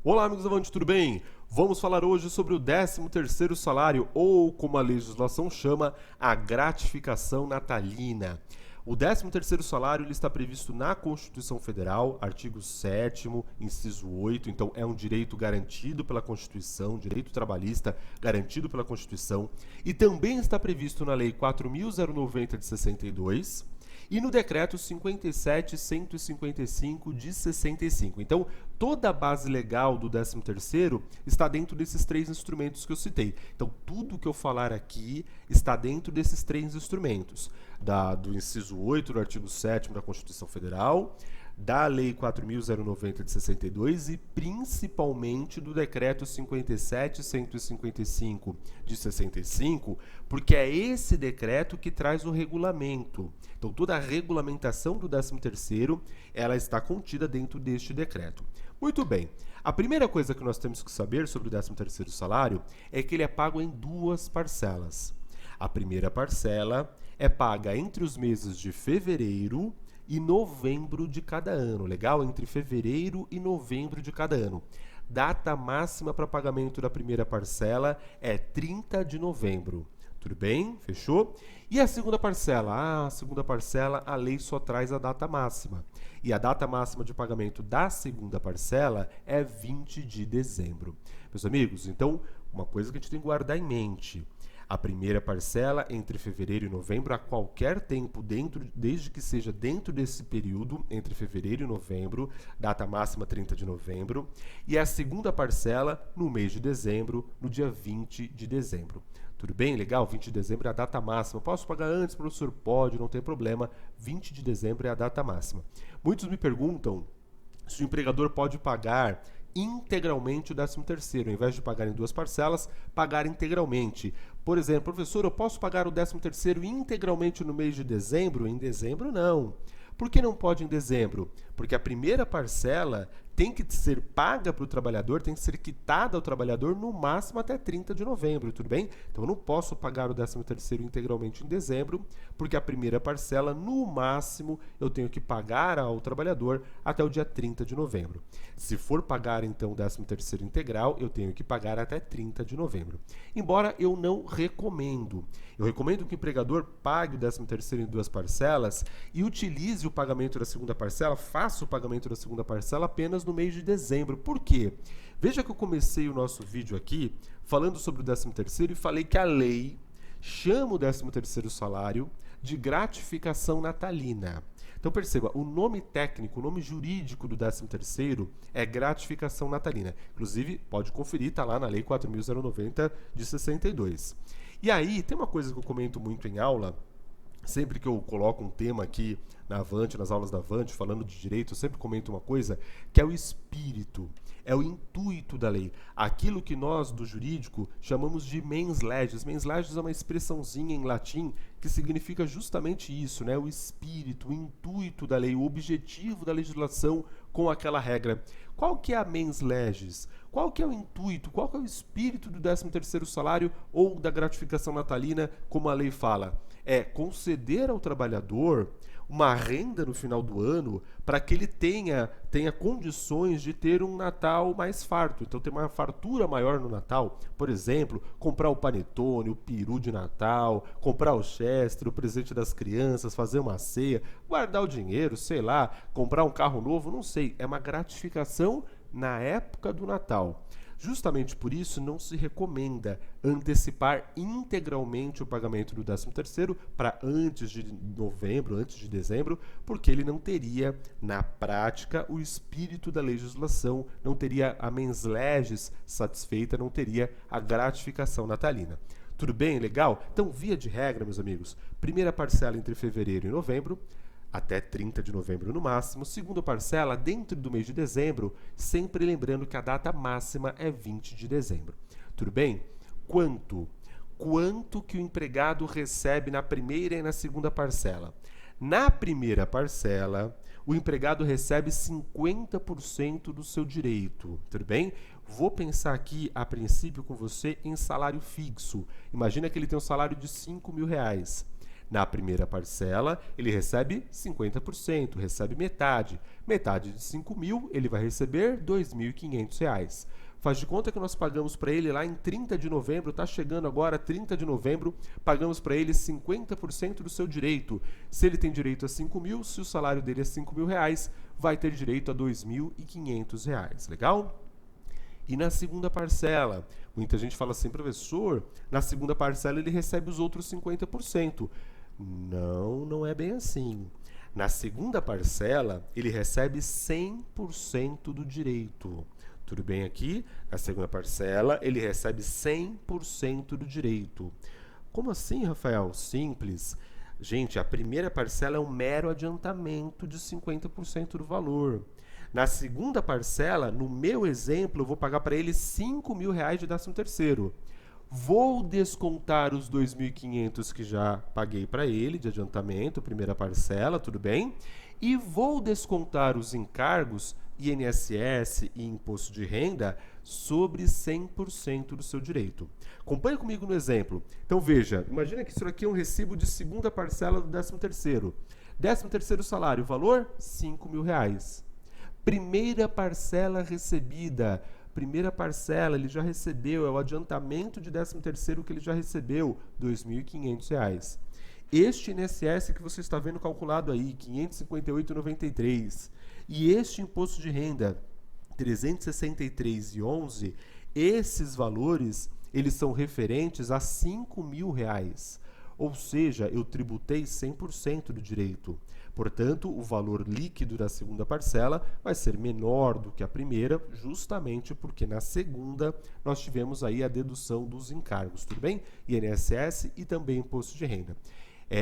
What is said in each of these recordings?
Olá, amigos da Avante, tudo bem? Vamos falar hoje sobre o 13º salário, ou como a legislação chama, a gratificação natalina. O 13º salário ele está previsto na Constituição Federal, artigo 7º, inciso 8, então é um direito garantido pela Constituição, direito trabalhista garantido pela Constituição, e também está previsto na Lei 4.090 de 62, e no decreto 57.155 de 65. Então, toda a base legal do 13º está dentro desses três instrumentos que eu citei. Então, tudo que eu falar aqui está dentro desses três instrumentos. Do inciso 8 do artigo 7º da Constituição Federal, da Lei 4.090 de 62 e principalmente do Decreto 57.155 de 65, porque é esse decreto que traz o regulamento. Então, toda a regulamentação do 13º, ela está contida dentro deste decreto. Muito bem. A primeira coisa que nós temos que saber sobre o 13º salário é que ele é pago em duas parcelas. A primeira parcela é paga entre os meses de fevereiro e novembro de cada ano, legal? Entre fevereiro e novembro de cada ano. Data máxima para pagamento da primeira parcela é 30 de novembro. Tudo bem? Fechou? E a segunda parcela? A segunda parcela, a lei só traz a data máxima. E a data máxima de pagamento da segunda parcela é 20 de dezembro. Meus amigos, então, uma coisa que a gente tem que guardar em mente. A primeira parcela entre fevereiro e novembro a qualquer tempo, desde que seja dentro desse período, entre fevereiro e novembro, data máxima 30 de novembro, e a segunda parcela no mês de dezembro, no dia 20 de dezembro. Tudo bem? Legal? 20 de dezembro é a data máxima. Posso pagar antes, professor? Pode, não tem problema. 20 de dezembro é a data máxima. Muitos me perguntam se o empregador pode pagar integralmente o 13º, ao invés de pagar em duas parcelas, pagar integralmente. Por exemplo, professor, eu posso pagar o 13º integralmente no mês de dezembro? Em dezembro, não. Por que não pode em dezembro? Porque a primeira parcela tem que ser paga para o trabalhador, tem que ser quitada ao trabalhador no máximo até 30 de novembro, tudo bem? Então eu não posso pagar o 13º integralmente em dezembro, porque a primeira parcela, no máximo, eu tenho que pagar ao trabalhador até o dia 30 de novembro. Se for pagar, então, o 13º integral, eu tenho que pagar até 30 de novembro. Embora eu não recomendo. Eu recomendo que o empregador pague o 13º em duas parcelas e utilize o pagamento da segunda parcela, faça o pagamento da segunda parcela apenas no mês de dezembro. Por quê? Veja que eu comecei o nosso vídeo aqui falando sobre o 13º e falei que a lei chama o 13º salário de gratificação natalina. Então perceba, o nome técnico, o nome jurídico do 13º é gratificação natalina. Inclusive, pode conferir, está lá na Lei 4.090 de 62. E aí, tem uma coisa que eu comento muito em aula, sempre que eu coloco um tema aqui na Avante, nas aulas da Avante, falando de direito, eu sempre comento uma coisa, que é o espírito, é o intuito da lei. Aquilo que nós, do jurídico, chamamos de mens legis. Mens legis é uma expressãozinha em latim que significa justamente isso, né? O espírito, o intuito da lei, o objetivo da legislação com aquela regra. Qual que é a mens legis? Qual que é o intuito? Qual que é o espírito do 13º salário ou da gratificação natalina, como a lei fala? É conceder ao trabalhador uma renda no final do ano para que ele tenha condições de ter um Natal mais farto. Então, ter uma fartura maior no Natal. Por exemplo, comprar o panetone, o peru de Natal, comprar o chester, o presente das crianças, fazer uma ceia, guardar o dinheiro, sei lá, comprar um carro novo, não sei. É uma gratificação na época do Natal. Justamente por isso, não se recomenda antecipar integralmente o pagamento do 13º para antes de novembro, antes de dezembro, porque ele não teria, na prática, o espírito da legislação, não teria a mens legis satisfeita, não teria a gratificação natalina. Tudo bem? Legal? Então, via de regra, meus amigos, primeira parcela entre fevereiro e novembro, até 30 de novembro no máximo. Segunda parcela, dentro do mês de dezembro, sempre lembrando que a data máxima é 20 de dezembro. Tudo bem? Quanto? Quanto que o empregado recebe na primeira e na segunda parcela? Na primeira parcela, o empregado recebe 50% do seu direito. Tudo bem? Vou pensar aqui, a princípio, com você em salário fixo. Imagina que ele tem um salário de R$5.000. Na primeira parcela, ele recebe 50%, recebe metade. Metade de 5 mil, ele vai receber R$ 2.500. Faz de conta que nós pagamos para ele lá em 30 de novembro, está chegando agora 30 de novembro, pagamos para ele 50% do seu direito. Se ele tem direito a 5 mil, se o salário dele é 5 mil reais, vai ter direito a R$ 2.500. Legal? E na segunda parcela, muita gente fala assim, professor, na segunda parcela ele recebe os outros 50%. Não, não é bem assim. Na segunda parcela, ele recebe 100% do direito. Tudo bem aqui? Na segunda parcela, ele recebe 100% do direito. Como assim, Rafael? Simples. Gente, a primeira parcela é um mero adiantamento de 50% do valor. Na segunda parcela, no meu exemplo, eu vou pagar para ele R$ 5 mil de 13º. Vou descontar os 2.500 que já paguei para ele de adiantamento, primeira parcela, tudo bem? E vou descontar os encargos, INSS e imposto de renda, sobre 100% do seu direito. Acompanhe comigo no exemplo. Então veja, imagina que isso aqui é um recibo de segunda parcela do 13º. 13º salário, valor? R$ 5 mil. Primeira parcela recebida. Primeira parcela, ele já recebeu, é o adiantamento de 13º que ele já recebeu, R$ 2.500. Este INSS que você está vendo calculado aí, R$ 558,93. E este imposto de renda, R$ 363,11, esses valores, eles são referentes a R$ 5 mil. Ou seja, eu tributei 100% do direito. Portanto, o valor líquido da segunda parcela vai ser menor do que a primeira, justamente porque na segunda nós tivemos aí a dedução dos encargos, tudo bem? INSS e também imposto de renda.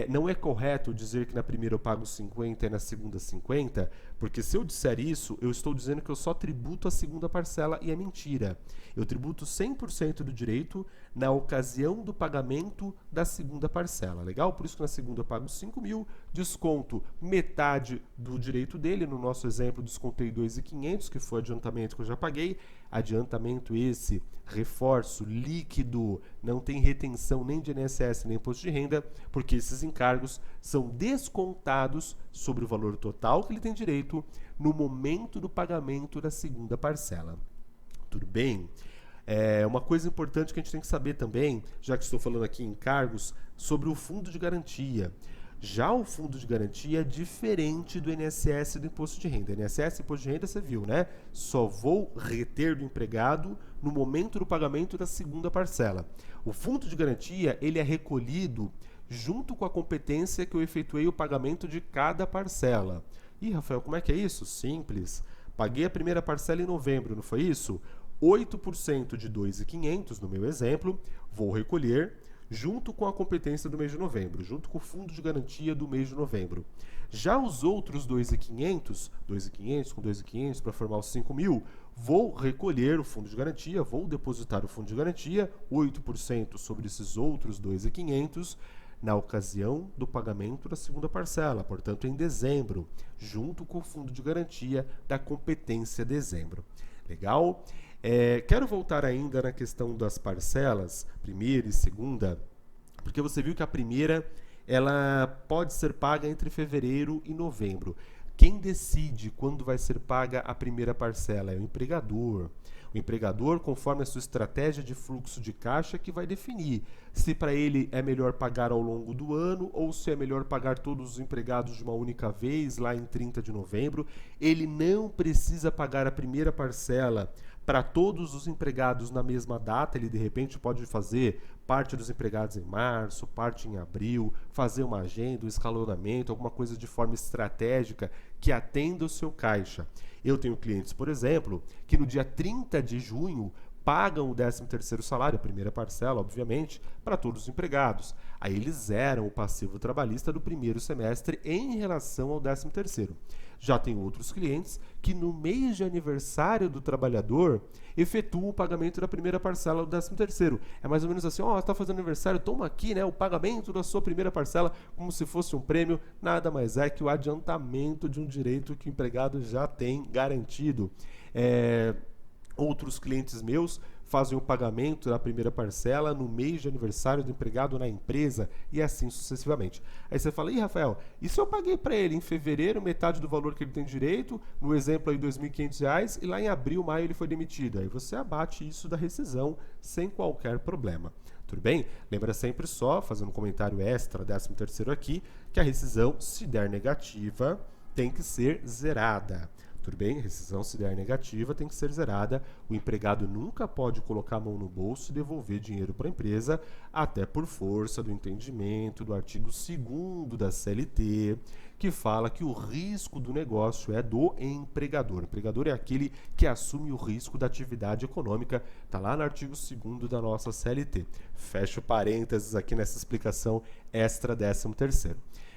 Não é correto dizer que na primeira eu pago 50 e na segunda 50, porque se eu disser isso, eu estou dizendo que eu só tributo a segunda parcela e é mentira. Eu tributo 100% do direito na ocasião do pagamento da segunda parcela, legal? Por isso que na segunda eu pago 5 mil, desconto metade do direito dele, no nosso exemplo descontei 2.500, que foi o adiantamento que eu já paguei, adiantamento esse, reforço, líquido, não tem retenção nem de INSS nem imposto de renda, porque esses encargos são descontados sobre o valor total que ele tem direito no momento do pagamento da segunda parcela. Tudo bem? Uma coisa importante que a gente tem que saber também, já que estou falando aqui em encargos, sobre o fundo de garantia. Já o fundo de garantia é diferente do INSS e do imposto de renda. INSS e imposto de renda você viu, né? Só vou reter do empregado no momento do pagamento da segunda parcela. O fundo de garantia, ele é recolhido junto com a competência que eu efetuei o pagamento de cada parcela. Ih, Rafael, como é que é isso? Simples. Paguei a primeira parcela em novembro, não foi isso? 8% de 2.500, no meu exemplo, vou recolher junto com a competência do mês de novembro, junto com o fundo de garantia do mês de novembro. Já os outros 2.500 com 2.500 para formar os 5 mil, vou recolher o fundo de garantia, vou depositar o fundo de garantia, 8% sobre esses outros 2.500, na ocasião do pagamento da segunda parcela, portanto em dezembro, junto com o fundo de garantia da competência dezembro. Legal? Quero voltar ainda na questão das parcelas, primeira e segunda, porque você viu que a primeira ela pode ser paga entre fevereiro e novembro. Quem decide quando vai ser paga a primeira parcela é o empregador. O empregador, conforme a sua estratégia de fluxo de caixa, que vai definir se para ele é melhor pagar ao longo do ano ou se é melhor pagar todos os empregados de uma única vez, lá em 30 de novembro. Ele não precisa pagar a primeira parcela para todos os empregados na mesma data. Ele de repente pode fazer parte dos empregados em março, parte em abril, fazer uma agenda, um escalonamento, alguma coisa de forma estratégica que atenda o seu caixa. Eu tenho clientes, por exemplo, que no dia 30 de junho pagam o 13º salário, a primeira parcela, obviamente, para todos os empregados. Aí eles zeram o passivo trabalhista do primeiro semestre em relação ao 13º. Já tem outros clientes que no mês de aniversário do trabalhador efetuam o pagamento da primeira parcela do 13º. É mais ou menos assim, ó, está fazendo aniversário, toma aqui, né, o pagamento da sua primeira parcela, como se fosse um prêmio, nada mais é que o adiantamento de um direito que o empregado já tem garantido. Outros clientes meus fazem o pagamento da primeira parcela no mês de aniversário do empregado na empresa e assim sucessivamente. Aí você fala, ih, Rafael, e se eu paguei para ele em fevereiro metade do valor que ele tem direito, no exemplo aí R$ 2.500, e lá em abril, maio ele foi demitido? Aí você abate isso da rescisão sem qualquer problema. Tudo bem? Lembra sempre só, fazendo um comentário extra, 13º aqui, que a rescisão, se der negativa, tem que ser zerada. Tudo bem? Rescisão, se der negativa, tem que ser zerada. O empregado nunca pode colocar a mão no bolso e devolver dinheiro para a empresa, até por força do entendimento do artigo 2º da CLT, que fala que o risco do negócio é do empregador. O empregador é aquele que assume o risco da atividade econômica. Está lá no artigo 2º da nossa CLT. Fecho parênteses aqui nessa explicação extra 13º.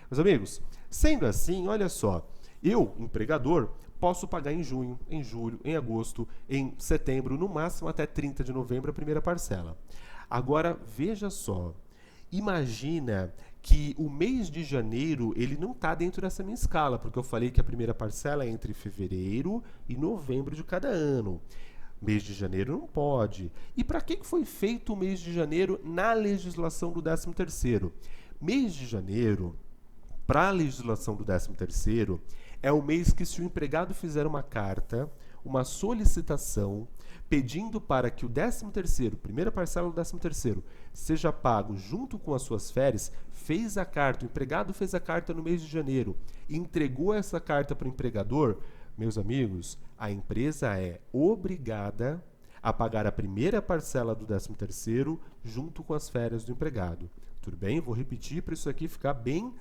Meus amigos, sendo assim, olha só, eu, empregador, posso pagar em junho, em julho, em agosto, em setembro, no máximo até 30 de novembro a primeira parcela. Agora, veja só, imagina que o mês de janeiro ele não está dentro dessa minha escala, porque eu falei que a primeira parcela é entre fevereiro e novembro de cada ano. Mês de janeiro não pode. E para que foi feito o mês de janeiro na legislação do 13º? Mês de janeiro, para a legislação do 13º, é o mês que, se o empregado fizer uma carta, uma solicitação, pedindo para que o 13º, primeira parcela do 13º, seja pago junto com as suas férias, fez a carta, o empregado fez a carta no mês de janeiro e entregou essa carta para o empregador, meus amigos, a empresa é obrigada a pagar a primeira parcela do 13º junto com as férias do empregado. Tudo bem? Vou repetir para isso aqui ficar bem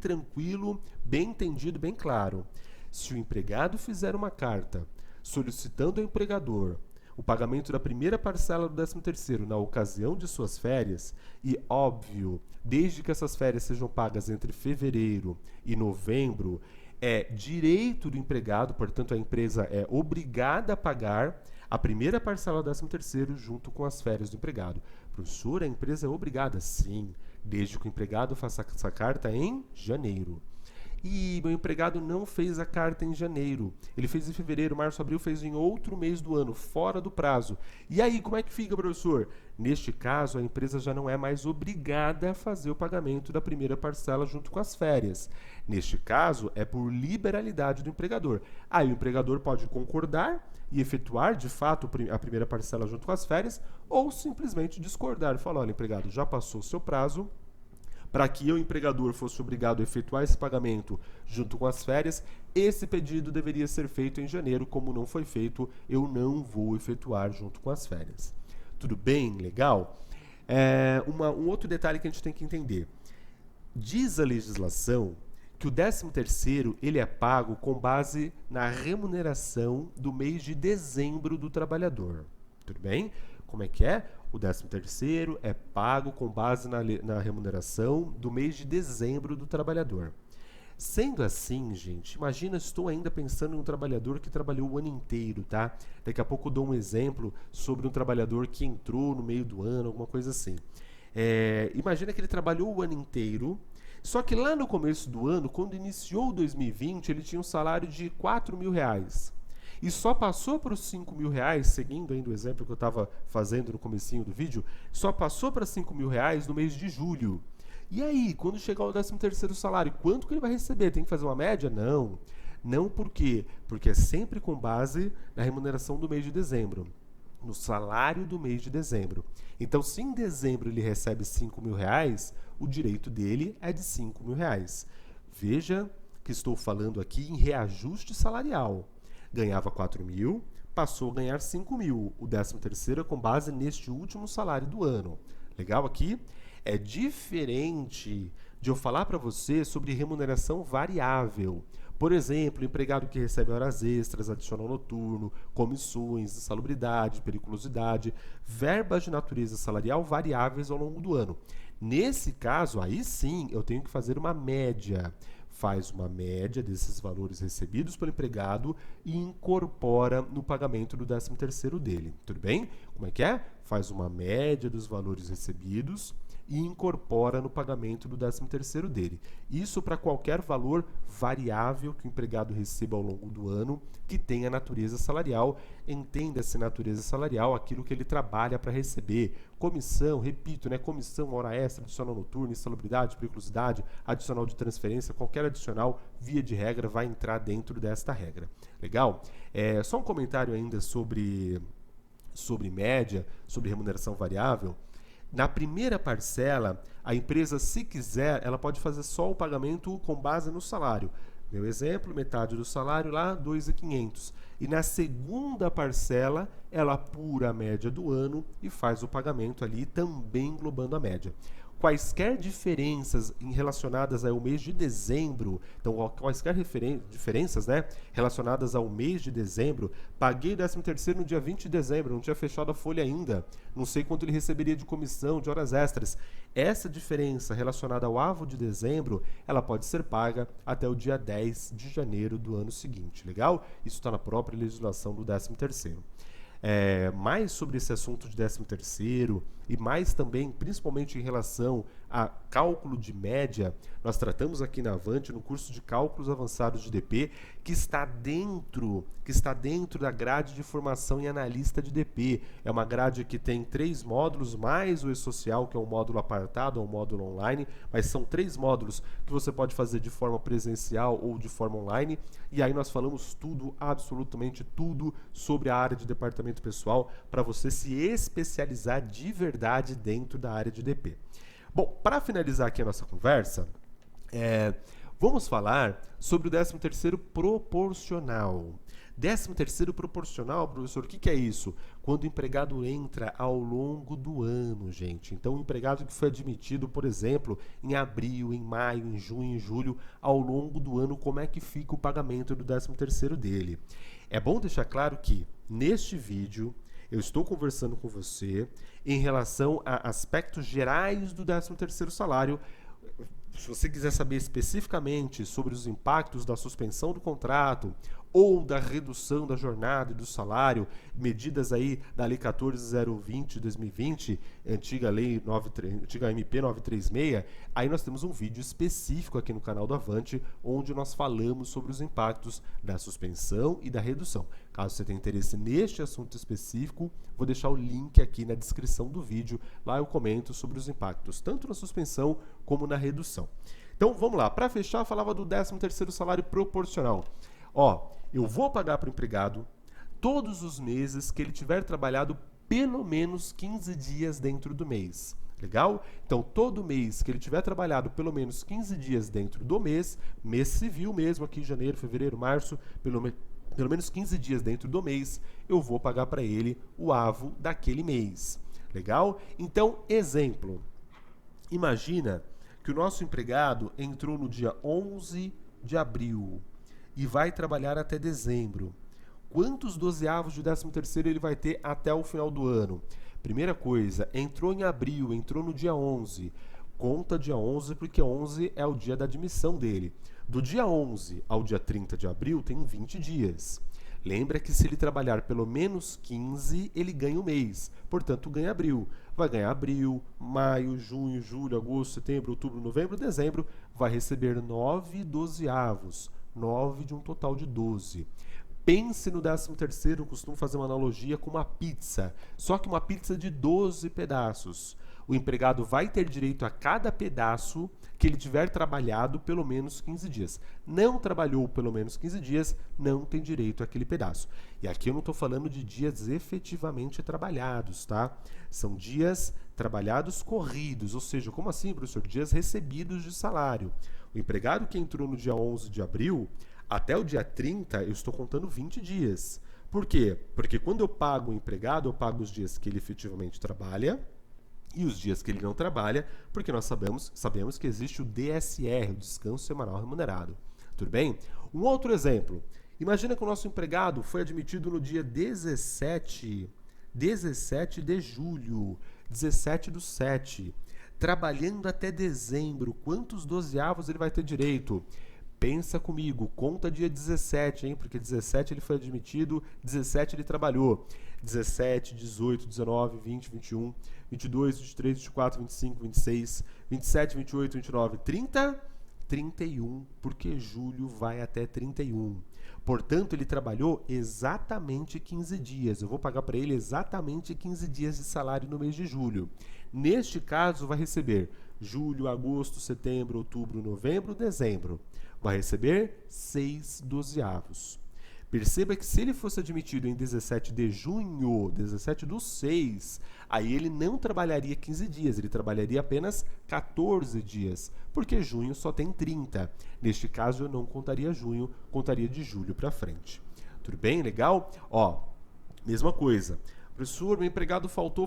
tranquilo, bem entendido, bem claro. Se o empregado fizer uma carta solicitando ao empregador o pagamento da primeira parcela do 13º na ocasião de suas férias, e óbvio, desde que essas férias sejam pagas entre fevereiro e novembro, é direito do empregado, portanto a empresa é obrigada a pagar a primeira parcela do 13º junto com as férias do empregado. Professor, a empresa é obrigada? Sim, desde que o empregado faça essa carta em janeiro. E meu empregado não fez a carta em janeiro. Ele fez em fevereiro, março, abril, fez em outro mês do ano, fora do prazo. E aí, como é que fica, professor? Neste caso, a empresa já não é mais obrigada a fazer o pagamento da primeira parcela junto com as férias. Neste caso, é por liberalidade do empregador. Aí o empregador pode concordar e efetuar, de fato, a primeira parcela junto com as férias, ou simplesmente discordar e falar, olha, empregado, já passou o seu prazo. Para que eu, empregador, fosse obrigado a efetuar esse pagamento junto com as férias, esse pedido deveria ser feito em janeiro. Como não foi feito, eu não vou efetuar junto com as férias. Tudo bem? Legal? Um outro detalhe que a gente tem que entender. Diz a legislação que o 13º ele é pago com base na remuneração do mês de dezembro do trabalhador. Tudo bem? Como é que é? O 13º é pago com base na remuneração do mês de dezembro do trabalhador. Sendo assim, gente, imagina, estou ainda pensando em um trabalhador que trabalhou o ano inteiro, tá? Daqui a pouco eu dou um exemplo sobre um trabalhador que entrou no meio do ano, alguma coisa assim. Imagina que ele trabalhou o ano inteiro, só que lá no começo do ano, quando iniciou 2020, ele tinha um salário de R$ 4.000. E só passou para os R$ 5.000, seguindo ainda o exemplo que eu estava fazendo no comecinho do vídeo, só passou para R$ 5.000 no mês de julho. E aí, quando chegar o 13º salário, quanto que ele vai receber? Tem que fazer uma média? Não. Não por quê? Porque é sempre com base na remuneração do mês de dezembro, no salário do mês de dezembro. Então, se em dezembro ele recebe R$ 5.000, o direito dele é de R$ 5.000. Veja que estou falando aqui em reajuste salarial. Ganhava 4.000, passou a ganhar 5.000. O 13º é com base neste último salário do ano. Legal aqui? É diferente de eu falar para você sobre remuneração variável. Por exemplo, o empregado que recebe horas extras, adicional noturno, comissões, insalubridade, periculosidade, verbas de natureza salarial variáveis ao longo do ano. Nesse caso, aí sim, eu tenho que fazer uma média. Faz uma média desses valores recebidos pelo empregado e incorpora no pagamento do 13º dele. Tudo bem? Como é que é? Faz uma média dos valores recebidos, e incorpora no pagamento do 13º dele. Isso para qualquer valor variável que o empregado receba ao longo do ano, que tenha natureza salarial. Entenda-se natureza salarial aquilo que ele trabalha para receber. Comissão, repito, né? Comissão, hora extra, adicional noturno, insalubridade, periculosidade, adicional de transferência, qualquer adicional, via de regra, vai entrar dentro desta regra. Legal? Só um comentário ainda sobre média, sobre remuneração variável. Na primeira parcela, a empresa, se quiser, ela pode fazer só o pagamento com base no salário. Meu exemplo, metade do salário lá, 2.500. E na segunda parcela, ela apura a média do ano e faz o pagamento ali, também englobando a média. Quaisquer diferenças relacionadas ao mês de dezembro, então quaisquer diferenças, né, relacionadas ao mês de dezembro, paguei 13º no dia 20 de dezembro, não tinha fechado a folha ainda, não sei quanto ele receberia de comissão, de horas extras. Essa diferença relacionada ao AVO de dezembro, ela pode ser paga até o dia 10 de janeiro do ano seguinte, legal? Isso está na própria legislação do 13º. Mais sobre esse assunto de 13º e mais também, principalmente em relação a cálculo de média, nós tratamos aqui na Avante no curso de cálculos avançados de DP, que está dentro da grade de formação em analista de DP. É uma grade que tem 3 módulos, mais o E-Social, que é um módulo apartado, é um módulo online, mas são 3 módulos que você pode fazer de forma presencial ou de forma online, e aí nós falamos tudo, absolutamente tudo, sobre a área de departamento pessoal, para você se especializar de verdade dentro da área de DP. Bom, para finalizar aqui a nossa conversa, vamos falar sobre o 13º proporcional. 13º proporcional, professor, o que é isso? Quando o empregado entra ao longo do ano, gente. Então, o empregado que foi admitido, por exemplo, em abril, em maio, em junho, em julho, ao longo do ano, como é que fica o pagamento do 13º dele? É bom deixar claro que, neste vídeo, eu estou conversando com você em relação a aspectos gerais do 13º salário. Se você quiser saber especificamente sobre os impactos da suspensão do contrato ou da redução da jornada e do salário, medidas aí da Lei 14.020 de 2020, antiga MP 936, aí nós temos um vídeo específico aqui no canal do Avante, onde nós falamos sobre os impactos da suspensão e da redução. Caso você tenha interesse neste assunto específico, vou deixar o link aqui na descrição do vídeo, lá eu comento sobre os impactos, tanto na suspensão como na redução. Então vamos lá, para fechar, eu falava do 13º salário proporcional. Eu vou pagar para o empregado todos os meses que ele tiver trabalhado pelo menos 15 dias dentro do mês. Legal? Então, todo mês que ele tiver trabalhado pelo menos 15 dias dentro do mês civil mesmo, aqui em janeiro, fevereiro, março, pelo menos 15 dias dentro do mês, eu vou pagar para ele o AVO daquele mês. Legal? Então, exemplo. Imagina que o nosso empregado entrou no dia 11 de abril e vai trabalhar até dezembro. Quantos 12avos de 13º ele vai ter até o final do ano? Primeira coisa, entrou em abril, entrou no dia 11. Conta dia 11 porque 11 é o dia da admissão dele. Do dia 11 ao dia 30 de abril tem 20 dias. Lembra que se ele trabalhar pelo menos 15, ele ganha um mês. Portanto, ganha abril. Vai ganhar abril, maio, junho, julho, agosto, setembro, outubro, novembro, dezembro. Vai receber 9 12avos. 9 de um total de 12. Pense no 13º, eu costumo fazer uma analogia com uma pizza. Só que uma pizza de 12 pedaços. O empregado vai ter direito a cada pedaço que ele tiver trabalhado pelo menos 15 dias. Não trabalhou pelo menos 15 dias, não tem direito àquele pedaço. E aqui eu não estou falando de dias efetivamente trabalhados, tá? São dias trabalhados corridos, ou seja, como assim, professor? Dias recebidos de salário. O empregado que entrou no dia 11 de abril, até o dia 30, eu estou contando 20 dias. Por quê? Porque quando eu pago o empregado, eu pago os dias que ele efetivamente trabalha e os dias que ele não trabalha, porque nós sabemos que existe o DSR, o Descanso Semanal Remunerado. Tudo bem? Um outro exemplo. Imagina que o nosso empregado foi admitido no dia 17 de julho, 17/7, trabalhando até dezembro. Quantos 12avos ele vai ter direito? Pensa comigo, conta dia 17, hein? Porque 17 ele foi admitido, 17 ele trabalhou. 17, 18, 19, 20, 21, 22, 23, 24, 25, 26, 27, 28, 29, 30, 31, porque julho vai até 31. Portanto, ele trabalhou exatamente 15 dias. Eu vou pagar para ele exatamente 15 dias de salário no mês de julho. Neste caso, vai receber julho, agosto, setembro, outubro, novembro, dezembro. Vai receber 6 dozeavos. Perceba que se ele fosse admitido em 17 de junho, 17/6, aí ele não trabalharia 15 dias, ele trabalharia apenas 14 dias, porque junho só tem 30. Neste caso, eu não contaria junho, contaria de julho para frente. Tudo bem? Legal? Ó, mesma coisa. Professor, meu empregado faltou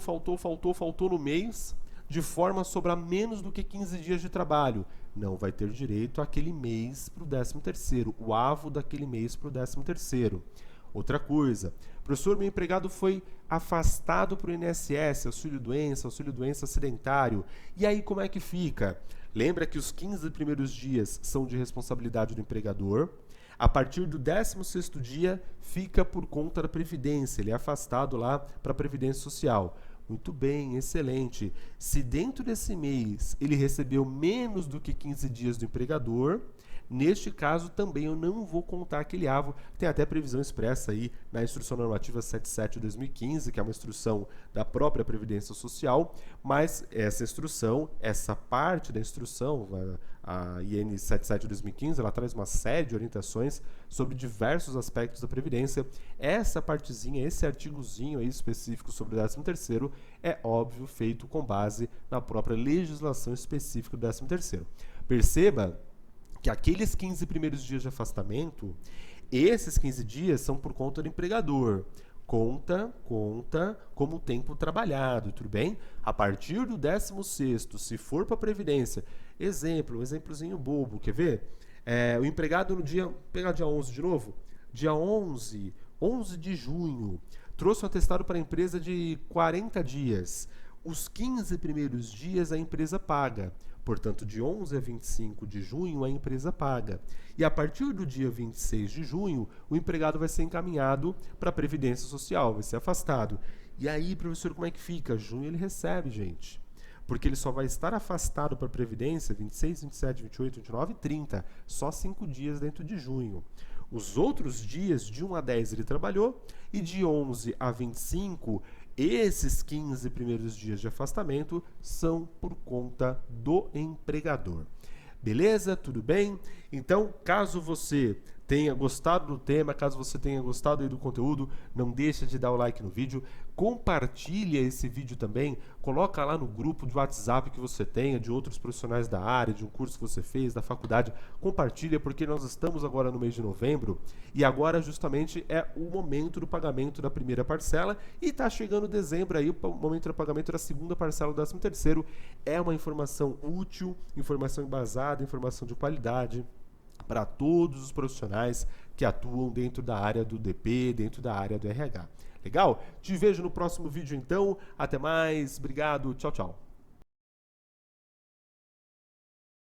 no mês, de forma a sobrar menos do que 15 dias de trabalho. Não vai ter direito àquele mês para o 13º, o avo daquele mês para o 13º. Outra coisa, professor, meu empregado foi afastado para o INSS, auxílio-doença acidentário. E aí como é que fica? Lembra que os 15 primeiros dias são de responsabilidade do empregador. A partir do 16º dia, fica por conta da Previdência, ele é afastado lá para a Previdência Social. Muito bem, excelente. Se dentro desse mês ele recebeu menos do que 15 dias do empregador, neste caso também eu não vou contar aquele avo. Tem até previsão expressa aí na Instrução Normativa 77/2015, que é uma instrução da própria Previdência Social, mas essa instrução, essa parte da instrução, a IN 77/2015, ela traz uma série de orientações sobre diversos aspectos da Previdência. Essa partezinha, esse artigozinho aí específico sobre o 13º, é óbvio feito com base na própria legislação específica do 13º. Perceba que aqueles 15 primeiros dias de afastamento, esses 15 dias são por conta do empregador. Conta como tempo trabalhado, tudo bem? A partir do 16º, se for para a Previdência, um exemplozinho bobo, quer ver? O empregado no dia, pegar dia 11 de novo, dia 11 de junho, trouxe um atestado para a empresa de 40 dias. Os 15 primeiros dias a empresa paga. Portanto, de 11 a 25 de junho, a empresa paga. E a partir do dia 26 de junho, o empregado vai ser encaminhado para a Previdência Social, vai ser afastado. E aí, professor, como é que fica? Junho ele recebe, gente. Porque ele só vai estar afastado para a Previdência 26, 27, 28, 29 e 30. Só 5 dias dentro de junho. Os outros dias, de 1 a 10, ele trabalhou. E de 11 a 25, esses 15 primeiros dias de afastamento são por conta do empregador. Beleza? Tudo bem? Então, caso você tenha gostado do tema, caso você tenha gostado aí do conteúdo, não deixa de dar o like no vídeo, compartilha esse vídeo também, coloca lá no grupo de WhatsApp que você tenha, de outros profissionais da área, de um curso que você fez, da faculdade, compartilha, porque nós estamos agora no mês de novembro, e agora justamente é o momento do pagamento da primeira parcela, e está chegando dezembro aí, o momento do pagamento da segunda parcela do 13º, é uma informação útil, informação embasada, informação de qualidade, para todos os profissionais que atuam dentro da área do DP, dentro da área do RH. Legal? Te vejo no próximo vídeo então. Até mais. Obrigado. Tchau, tchau.